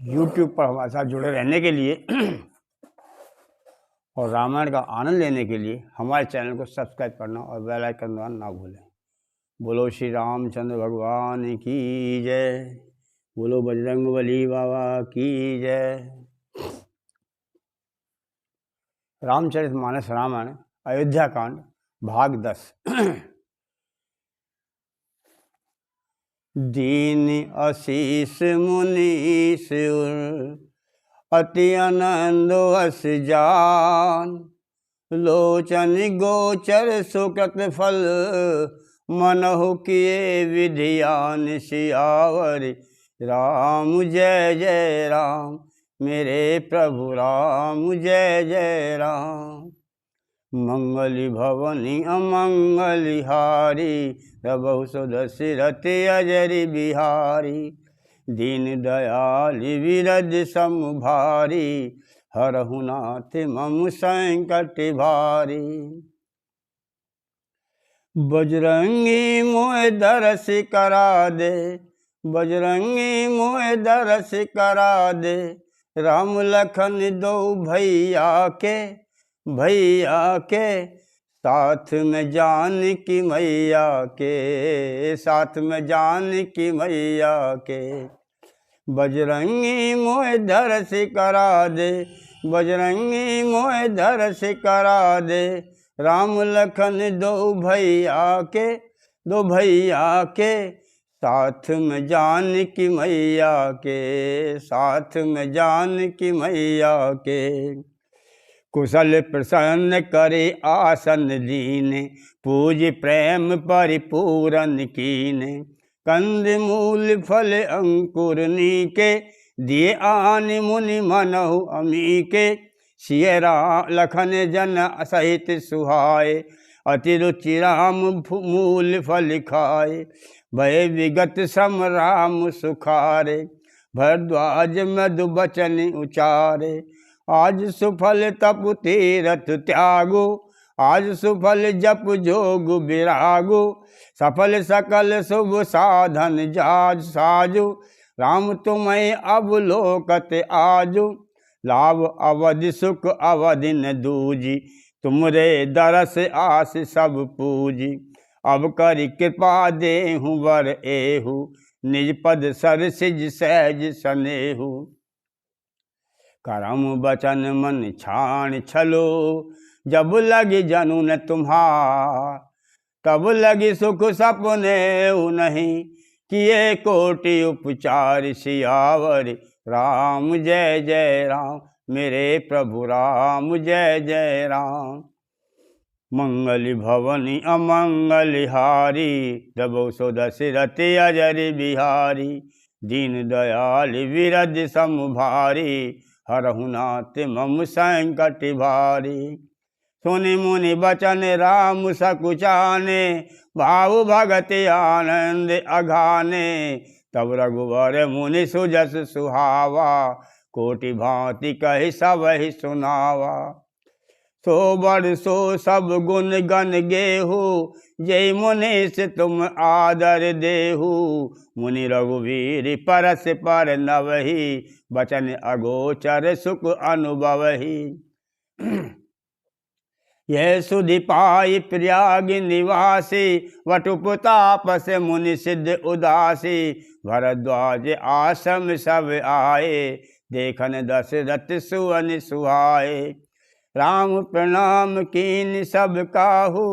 YouTube पर हमारे साथ जुड़े रहने के लिए और रामायण का आनंद लेने के लिए हमारे चैनल को सब्सक्राइब करना और बेल आइकन दबाना ना भूलें। बोलो श्री रामचंद्र भगवान की जय। बोलो बजरंगबली बाबा की जय। रामचरितमानस रामायण अयोध्या कांड भाग 10। दीन आशीष मुनीश अति आनंद वस जान, लोचन गोचर सुकृत फल मनहु किए विधियान। सियावर राम जय जय राम, मेरे प्रभु राम जय जय राम। मंगली भवनी अमंगली हारी, रबहु सुदशरथ अजरि बिहारी। दीन दयाल विरद सम भारी, हरहु नाथ मम संकट भारी। बजरंगी मोह दरस करा दे, बजरंगी मोह दरस करा दे। राम लखन दो भैया के, भैया के साथ में जानकी मैया के, साथ में जानकी मैया के। बजरंगी मोह दरस करा दे, बजरंगी मोह दरस करा दे। राम लखन दो भैया के, दो भैया के साथ में जानकी मैया के, साथ में जानकी मैया के। कुशल प्रसन्न करे आसन दीने, पूज प्रेम परिपूरन कीने। कंद मूल फल अंकुर नीके, दिए आन मुनि मनहु अमीके। सिय लखन जन सहित सुहाए, अति रुचि राम मूल फल खाए। भय विगत सम राम सुखारे, भरद्वाज मधु बचन उचारे। आज सुफल तप तीरथ त्यागो, आज सुफल जप जोग विरागो। सफल सकल शुभ साधन जाज साजो, राम तुम्हें अवलोकत आजो। लाभ अवधि सुख अवधि न दूजी, तुमरे दरस आस सब पूजी। अब करि कृपा देहु वर एहु, निज पद सर सिज सहज सनेहु। करम बचन मन छाण छलो, जब लगी जनु न तुम्हार। तब लगी सुख सपने नहीं, किए कोटि उपचार। सियावर राम जय जय राम, मेरे प्रभु राम जय जय राम। मंगल भवनी अमंगल हारी, रबहु सुदशरथ अजरि बिहारी। दीन दयाल विरद सम भारी, हरहु नाथ मम संकट भारी। सुनि मुनि बचन राम सकुचाने, भाव भगत आनंद अघाने। तब रघुवर मुनि सुजस सुहावा, कोटि भांति कहि सबहि सुनावा। सो बड़ सो सब गुण गण गेहू, जय मुनीस तुम आदर देहू। मुनि रघुवीर परस पर नवही, बचन अगोचर सुख अनुभवही। यह सुधि पाई प्रयाग निवासी, वटुपतापस मुनि सिद्ध उदासी। भरद्वाज आश्रम सब आए, देखन दशरथ सुवन सुहाए। राम प्रणाम कीन सब काहू,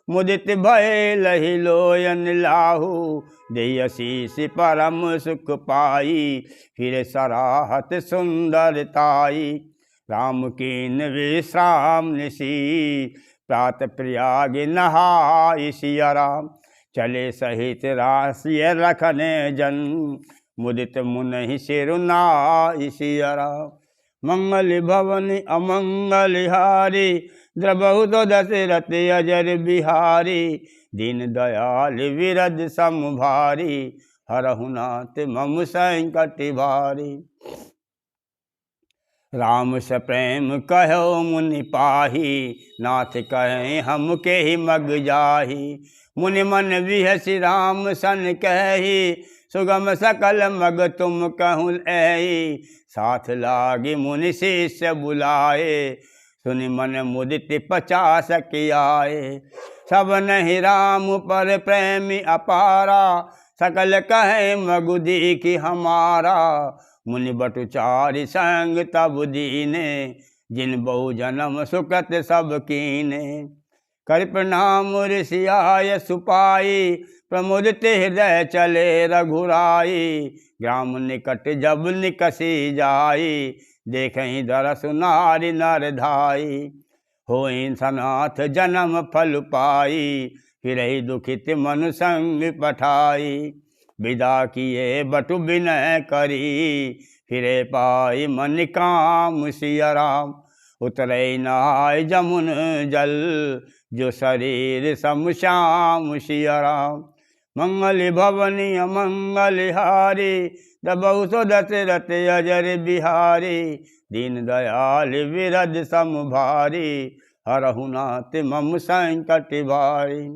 मुदित भय लहि लोयन लाहू। देहि आशीष परम सुख पाई, फिर सराहत सुंदरताई। राम कीन विश्राम निसी, प्रात प्रयाग नहाय। सिया राम चले सहित राशिय रखने जन, मुदित मुनि सिरुनाय। सिया राम मंगल भवन अमंगल हारी, द्रबहु दशरथ अजर बिहारी। दीन दयाल विरद सम भारी, हरहु नाथ मम संकट भारी। राम से प्रेम कहो मुनि पाही, नाथ कहें हम के ही मग जाही। मुनि मन विहसि राम सन कही, सुगम सकल मग तुम कहूँ ऐ, साथ लागी मुनि शिष्य बुलाए, सुनि मन मुदित 50 कियाए। सब नहीं राम पर प्रेमी अपारा, सकल कहे मगु दीखि हमारा। मुनि बटु चारि संग तब दीने, जिन बहु जन्म सुकृत सब कीने। कर प्रणाम ऋषि आय सुपाई, प्रमुदित हृदय चले रघुराई। ग्राम निकट जब निकसी जाई, देखहि दरस नारी नर धाई। होई सनाथ जन्म फल पाई, फिरहि दुखित मनु संग पठाई। विदा किए बटु विनय करी, फिरे पाई मन काम सिया राम। उतरे नहाय जमुन जल, जो शरीर सम श्याम सिया राम। मंगल भवनी अमंगल हारी, दबहु सो दशरथ अजर बिहारी। दीन दयाल विरद सम भारी, हरहु नाथ मम संकट भारी।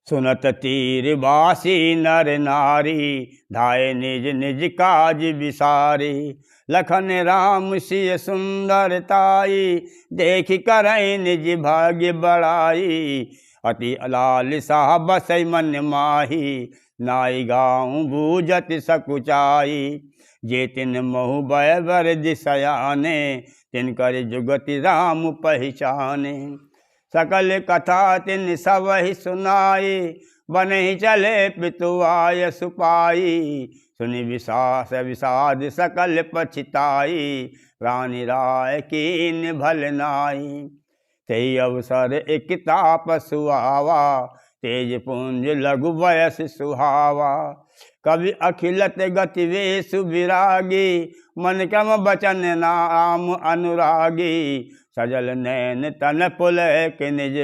सुनत तीर बासी नर नारी, धाये निज निज काज विसारी। लखन राम सिय सुंदरताई, देखि करई निज भाग्य बड़ाई। अति लालिसा बसै मन माही, नाई गाँव बूझत सकुचाई। जे तिन महु भय वर दिसयाने, तिनकर जुगति राम पहचाने। सकल कथा तिन सबहि सुनाई, बनहि चले पितु आय सुपाई। सुनि विशास विषाद सकल पछिताई, रानी राय कीन भल नाई। तेई अवसर एक ताप सुहावा, तेज पुंज लघु वयस सुहावा। कवि अखिलत गति वेशु विरागी, मन क्रम बचन नाम अनुरागी। सजल नैन तन पुलक निज,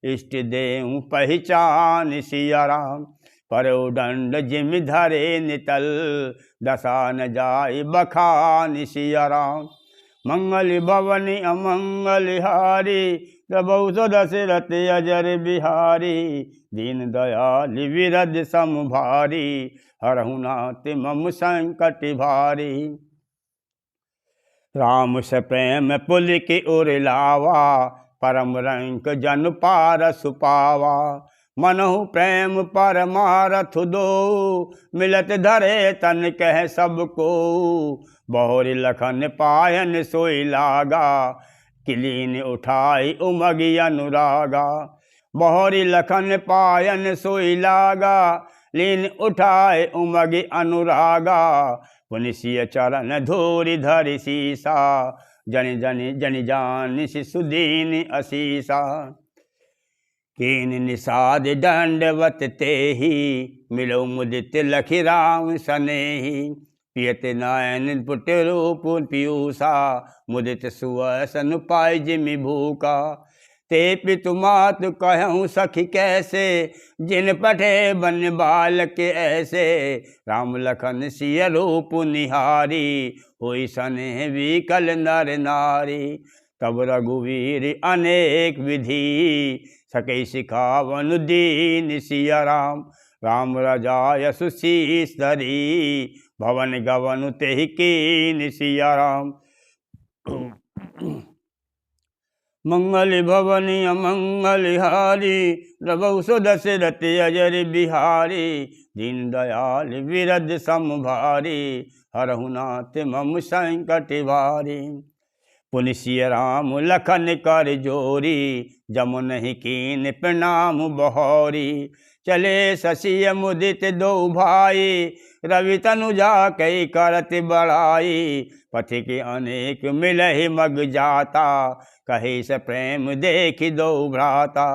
इष्ट देहु पहचान सिया राम। परौ दंड जिम धरे नितल, दशा न जाय बखान सिया राम। मंगल भवनी अमंगल हारी, प्रभु सो दशरथ अजर बिहारी। दीन दयाल विरद सम भारी, हरहु नाथ मम संकट भारी। राम से प्रेम पुल की ओर लावा, परम रंक जन पारस पावा। मनहु प्रेम परमारथ दो, मिलत धरे तन कह सबको। बहुरी लखन पायन सोई लागा, किलीन उठाई उमगी अनुरागा। बहुरी लखन पायन सोई लागा, लीन उठाए उमगी अनुरागा। पुनिसिय चरण धूरि धरि सीसा, जनि जनि जनि जानि सुदीन असीसा। कीन निषाद दंडवत तेहि, मिलो मुदित लखि राम सनेहि। पियत नयन पुट रूप पीयूषा, मुदित सुअसन पाय जिमि भूखा। ते पितु मातु कहूँ सखी कैसे, जिन पठे बन बालक ऐसे। राम लखन सिय रूप निहारी, होई सनेह विकल नर नारी। तब रघुवीर अनेक विधि, सकै सिखावन दीन सिया राम। राम रजाय सुशीष धरी, भवन गवन तेहि कीन सिया राम। मंगल भवनी अमंगल हारी, प्रभु सो दशरथ अजर बिहारी। दीन दयाल विरद सम भारी, हरहु नाथ मम संकट भारी। पुनिसिय राम लखन कर जोरी, जमुनहि कीन प्रणाम बहोरी। चले शशिय मुदित दो भाई, रवि तनुजा कई करत बड़ाई। पथिक अनेक मिलहि मग जाता, कहे से प्रेम देखि दो भ्राता।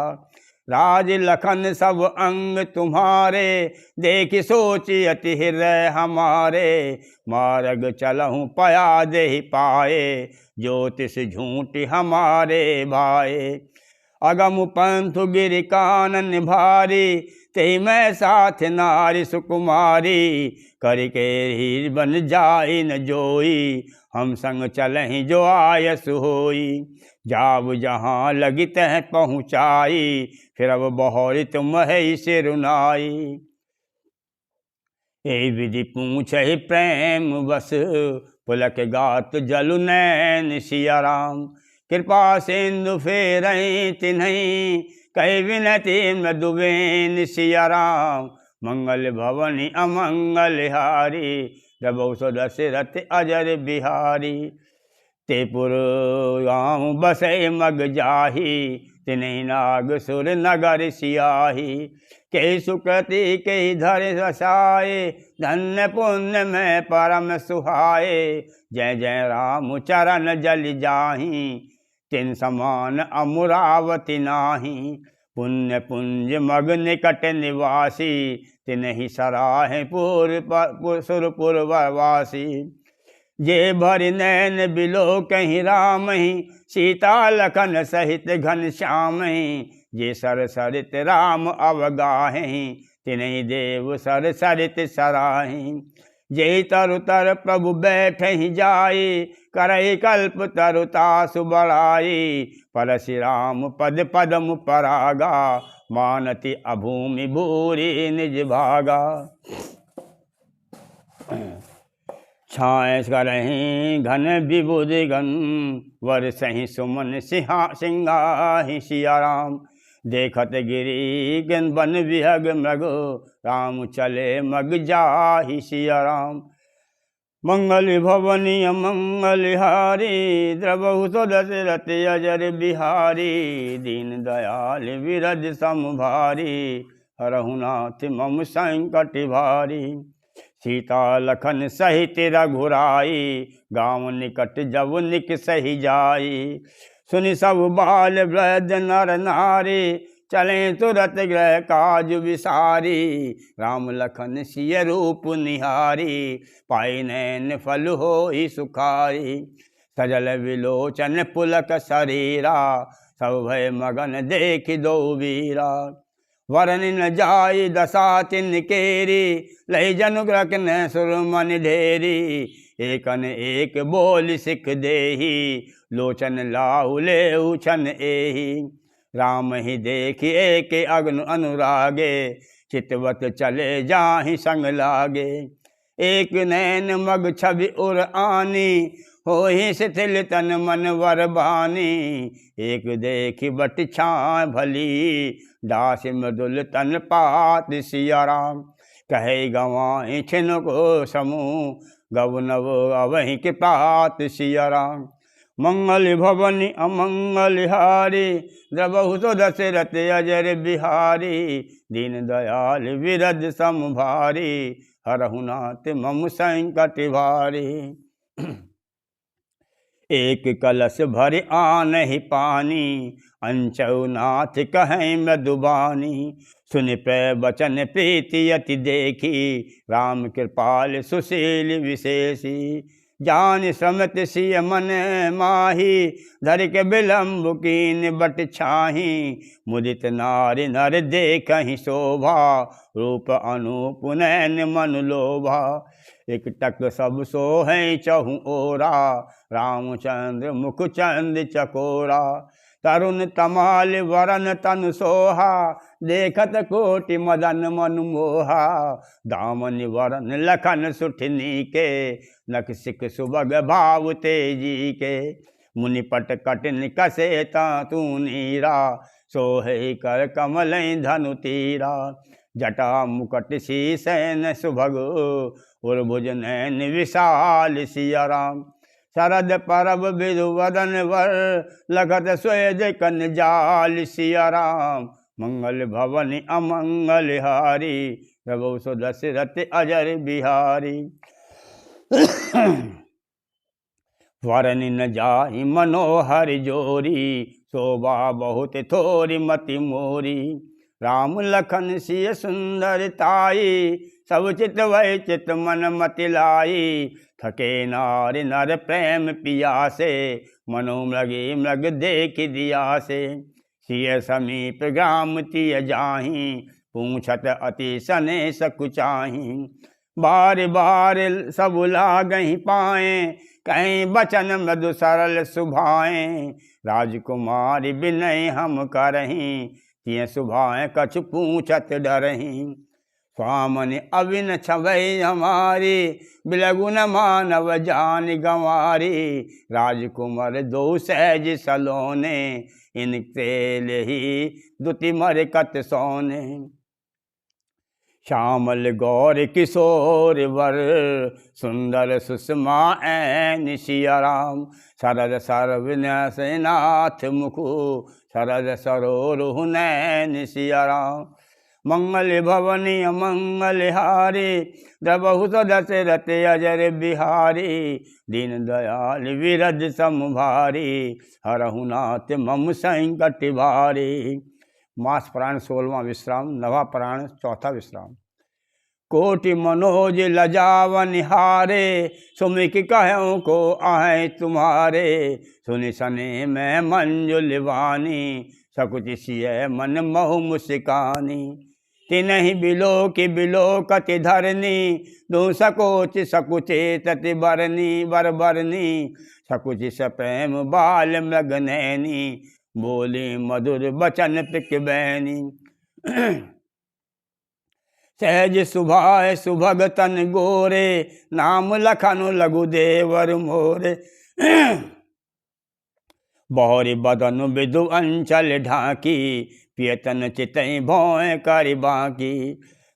राज लखन सब अंग तुम्हारे, देखि सोचि अति हृदय हमारे। मार्ग चलहु पया देहि पाए, ज्योतिष झूठ हमारे भाए। अगम पंथु गिरि कानन भारी, तेहि मैं साथ नारी सुकुमारी। करके ही बन जाई न जोई, हम संग चलहि जो आयस होई। जाव जहाँ लगी तह पहुँचाई, फिर अब बहोरी तुम है सिरुनाई। ए विधि पूछ ही प्रेम बस, पुलक गात जलु नैन सिया राम। कृपा सिंधु फेर तिन्हई, कही विनती मृदुबेन सिया राम। मंगल भवनि अमंगल हारी, रबौ सो दशरथ अजर बिहारी। ते पुर गाँव बसै मग जाही, तिन्हि नाग सुर नगर सियाही। कई सुकृति कई धर रसाए, धन्य पुण्य में परम सुहाए। जय जय राम चरण जल जाही, तिन समान अमुरावती नाही। पुण्य पुंज मग निकट निवासी, तिन्हि सराहे सुरपुर वासी। जे भरि नैन बिलो कहीं राम ही, सीता लखन सहित घन श्याम ही। जे सर सरित राम अवगाही, तिन्हि देव सर सरित सराही। जे तरु तर प्रभु बैठहि जाई, करहि कल्प तरुतासु बढ़ाई। परशुराम पद पदम परागा, मानति अभूमि भूरि निज भागा। छाए करहीं घन विबुधि घन, वरसहि सुमन सिंगाहि सिया राम। देखत गिरी गन बन विहग मृग, राम चले मग जाहि सिया राम। मंगल भवनि अमंगल हारी, द्रवहु सो दशरथ अजर बिहारी। दीन दयाल विरज सम भारी, हरहु नाथ मम संकट भारी। सीता लखन सहित रघुराई, गाँव निकट जब निक सही जाई। सुनि सब बाल वृद्ध नर नारी, चले तुरत गृह काज विसारी। राम लखन सिय रूप निहारी, पाई नैन फल होई सुखारी। सजल विलोचन पुलक शरीरा, सब भय मगन देख दो वीरा। वरन न जाई दशा तिन केरी, लई जनुग्रह न सुरमन ढेरी। एकन एक बोल सिख देही, लोचन लाहु लेहु छन एही। राम ही देखि एक अग्न अनुरागे, चितवत चले जाहि संग लागे। एक नैन मग छवि उर आनी, होहि शिथिल तन मन वर बानी। एक देखि बट छाँ भली, दास मृदुल तन पात सिया राम। कहे गवाई छिन को समूह, गव नव अवहि के पात सिया राम। मंगल भवनि अमंगल हारी, द्रवहु सो दशरथ अजर बिहारी। दीन दयाल विरज सम भारी, हरहु नाथ मम संकट भारी। एक कलश भरि आनहि पानी, अंचौ नाथ कहें मृदुबानी। सुनि प्र बचन प्रीति अति देखी, राम कृपाल सुशील विशेषी। जान श्रमत सिय मन माही, धर के विलम्ब कीन बट छाही। मुदित नारी नर देखहि शोभा, रूप अनूप नैन मन लोभा। एक टक सब सोहै चहु ओरा, रामचंद्र मुख चंद चकोरा। तरुण तमाल वरन तन सोहा, देखत कोटि मदन मन मोहा। दामन वरन लखन सुठनी के, नख सिख सुबग भाव तेजी के। मुनि पट कटिन कसे तू नीरा, सोहे कर कमल धनु तीरा। जटा मुकट शीसैन सुभग, उर्भुज नैन विशाल सिया राम। शरद परब बिधु वदन वर, लखत स्वेद कन जाल सिया राम। मंगल भवनि अमंगल हारी, रघु सो दशरथ अजर बिहारी। वरनि न जाहि मनोहर जोरी, शोभा बहुत थोरी मति मोरी। राम लखन सिय सुंदरताई, सब चित वै चित मन मति लाई। थके नार नर प्रेम पियासे, मनो मृगी मृग देख दियासे। सिय समीप ग्राम तिय जाहि, पूछत अति सने सकुचाहि। बार बार सब लागहि पाए, कहीं बचन मृदु सरल सुभाए। राजकुमारी विनय हम करहीं, तिय सुभाए कछु पूछत डरहीं। स्वामनि अविन छवै हमारी, बिलगुन मानव जान गंवारी। राजकुमार दो सहज सलोने, इनके ही दुति मर कत सोने। श्यामल गौर किशोर वर, सुंदर सुषमा ऐन सिया राम। शरद सर्वनाथ मुखु, शरद सरोरुह नैन सिया राम। मंगल भवनी अमंगल हारी, द्रबहु दशरथ अजर बिहारी। दीन दयाल विरज समभारी, हरहु नाथ मम संकट भारी। मास प्राण 16वां विश्राम, नवा प्राण 4था विश्राम। कोटि मनोज लजावन हारे, सुमिक कहूँ को आए तुम्हारे। सुनि सने मैं मंजुल वानी, सकुच सिय मन महु मुस्कानी। तिनहि बिलोकत धरनी, दो सकोच सकुचे तति बरनी बर बरनी। सकुच सप्रेम बाल मृग नैनी, बोली मधुर बचन पिक बैनी। सहज सुभाय सुभग तन गोरे, नाम लखनु लघु देवर मोरे। बहरी बदन विदु अंचल ढाकी, पियतन चितई भोए करि बाकी।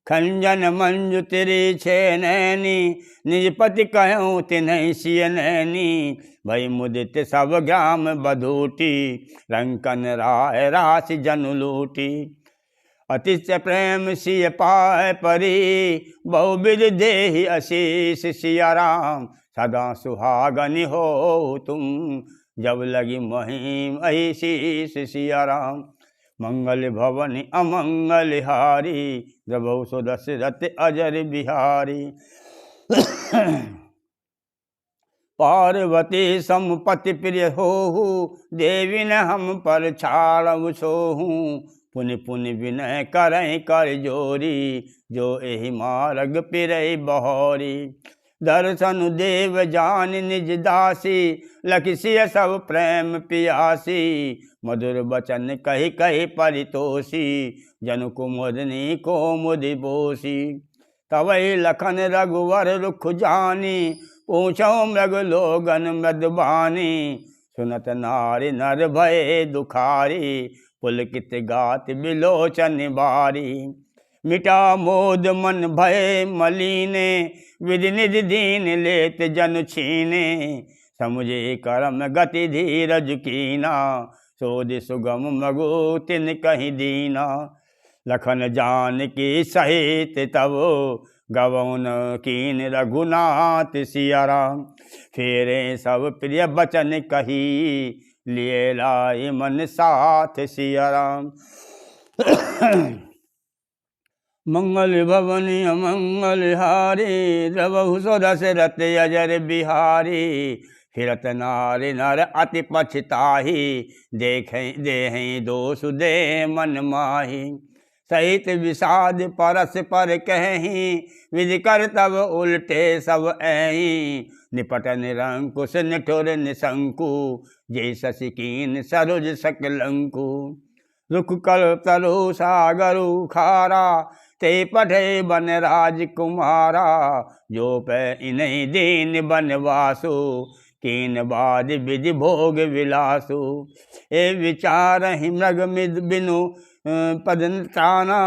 खंजन मंजु तिरी छे नैनी, निज पति कहूँ तिन्हि सिय नैनी। भई मुदित सब ग्राम बधूटी, रंकन राय राशि जनु लूटी। अतिशय प्रेम सिय पाए परी, बहुविध देहि आशीष सिया राम। सदा सुहागनि हो तुम, जब लगी महिम अहि शीस सिया राम। मंगल भवन अमंगल हारी, द्रबहु सो दशरथ अजर बिहारी। पार्वती समपति प्रिय होहु, देवी न हम पर छाड़व सोहू। पुनि पुनि विनय करई कर जोरी, जो एहि मार्ग पिरई बहोरी। दर्शन देव जान निज दासी, लखिसिय सब प्रेम पियासी। मधुर बचन कही कही परितोषी, जनु कुमुदनी कोमुदि बोसी। तवै लखन रघुवर रुख जानी, पूछो मृग लोगन मृदबानी। सुनत नारी नर भय दुखारी, पुलकित गात बिलोचन बारी। मिटा मोद मन भय मलीने, विधि निधि दीन लेत जन छीने। समुझे करम गति धीरज कीना, सोधि सुगम मगु तिन कहीं दीना। लखन जान की सहित तब, गवन कीन रघुनाथ सिया राम। फेरे सब प्रिय बचन कही, लिए लाई मन साथ सिया राम। मंगल भवनी अमंगल हारी, द्रबहु सो दशरथ अजर बिहारी। फिरत नारी नर अति पछताही, देखें देहें दोष दे मन माही। सहित विषाद परस पर कहीं, विधि कर तब उल्टे सब ऐहीं। निपट निरंकुश निठुर निशंकु, जय शशि कीन सरोज सकलंकु। रुख कल तरु सागरु खारा, ते पढ़े बन राजकुमारा। जो पै इन्हीं दीन बनवासु, कीन बाद विधि भोग विलासु। ए विचार ही मृग मिद बिनु पदन ताना,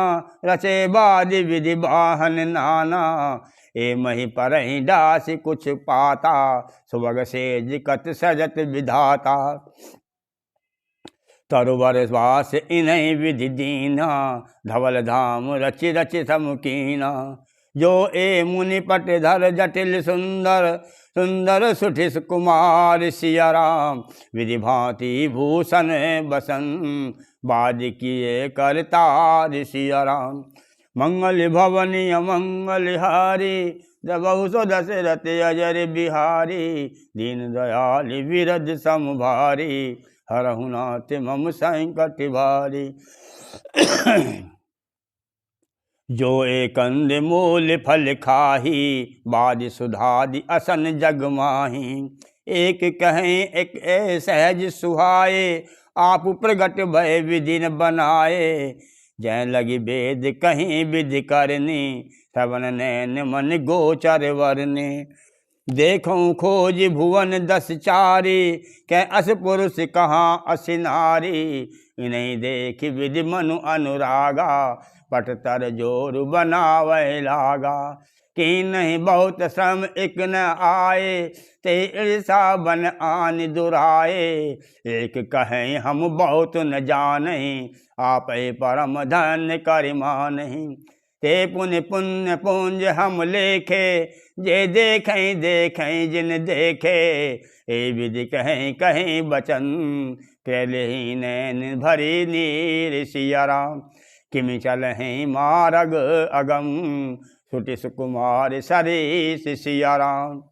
रचे बाद विधि वाहन नाना। ए मही पर ही दास कुछ पाता, सुभग सेज कत सजत विधाता। तरुवर वास इन्हीं विधि दीना, धवल धाम रचि रचि समुकीना। जो ए मुनि पट धर जटिल सुंदर, सुंदर सुठिस कुमार सिया राम। विधि भांति भूषण बसन, बाज किए करतार सिया राम। मंगल भवनी अमंगल हारी, द्रबहु सो दशरथ अजर बिहारी। दीन दयाल विरज समभारी, हरहु नाथ मम संकट भारी। जो एक कंद मूल फल खाही, बाज सुधादि असन जग माही। एक कहें एक सहज सुहाए, आप प्रगट भय विधि न बनाए। जय लगी वेद कहीं विधि करनी, श्रवण नैन मन गोचर वरने। देखूं खोज भुवन 10 चारी, कै अस पुरुष कहाँ अस नारी। इन्हीं देख विधि मनु अनुरागा, पट तर जोर बनावे लागा। कि नहीं बहुत श्रम एक न आए, ते ईर्षा बन आन दुराए। एक कहें हम बहुत न जाने, आप परम धन्य करिमानहि। ते पुण्य पुण्य पुंज हम लेखे, जे देखें देखें जिन देखे। ए विधि कहें कहें बचन, पहले ही नैन भरी नीर सिया राम। किमि चलहें मार्ग अगम, छुटि सुकुमार सरीस सिया राम।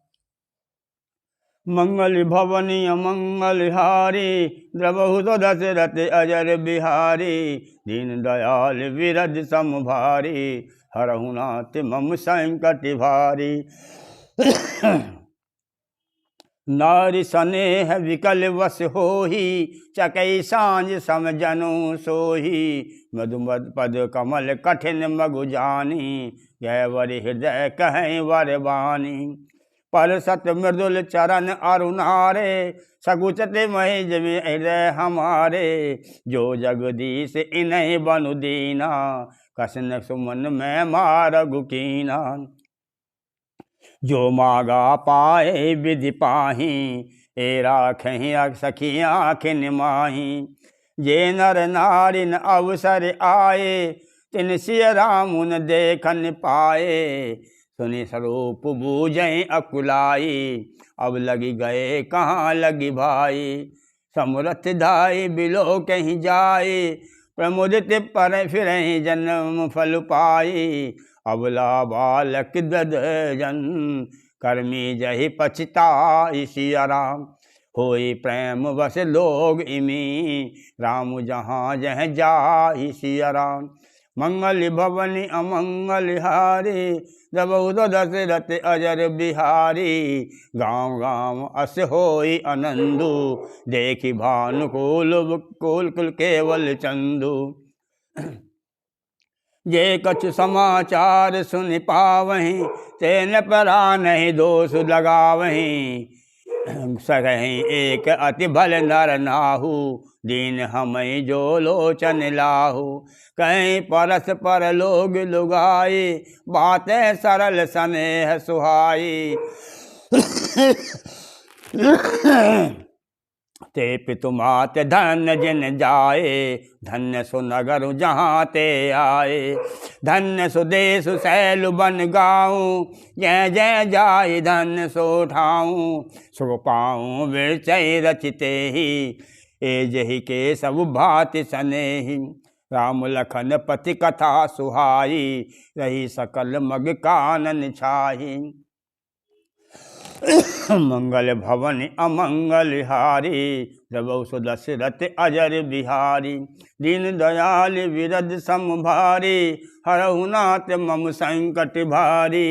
मंगल भवनी अमंगल हारी, द्रवहु तो दशरथ अजर बिहारी। दीन दयाल विरज समभारी, हरहु नाथ मम संकट भारी। नारी स्नेह विकल वश होही, चकै सांझ सम जनु सोही। मधुमद पद कमल कठिन मगु जानी, गैवर हृदय कहें वर बानी। पर सत मृदुल चरण अरुणारे, सकुचते महेज में हृदय हमारे। जो जगदीश इन्हीं बनु दीना, कसन सुमन में मारगु कीना। जो मागा पाए विधि पाही, ए राखें सखी आँखिन माही। जे नर नारी न अवसर आए, तिन सिय रामुन देखन पाए। सुनि स्वरूप बूझें अकुलाई, अब लगी गए कहाँ लगी भाई। समरथ धाई बिलो कहीं जाए, प्रमुदित पर फिरें जन्म फल पाई। अबला बालक दद जन, कर्मी जहि पछताई सिया राम। होई प्रेम बस लोग इमी, राम जहाँ जह जाहि सिया राम। मंगल भवनि अमंगल हारी, द्रवहु तो दशरथ अजर बिहारी। गाँव गाँव अस होई आनंदु, देखी भानुकूल कुल कुल केवल चंदु। जे कछु समाचार सुन पावहीं, तेन परा नहीं दोष लगावहीं। सकहीं एक अति भल नर नाहु, दीन हमें जो लोचन लाहु। कहीं परस पर लोग लुगाई, बातें सरल स्नेह सुहाई। ते पितु मात धन्य जिन जाए, धन्य सो नगर जहाँ ते आए। धन्य सो देश शैल बन गाऊँ, जय जय जाय धन्य सो ठाऊँ। सुख पाऊँ विरचय रचिते ही, ए जहि के सब भांति सनेहि। राम लखन पति कथा सुहाई, रही सकल मग कानन छाही। मंगल भवन अमंगल हारी, द्रवहु तो दशरथ अजर बिहारी। दीन दयाल विरद सम भारी, हरहु नाथ मम संकट भारी।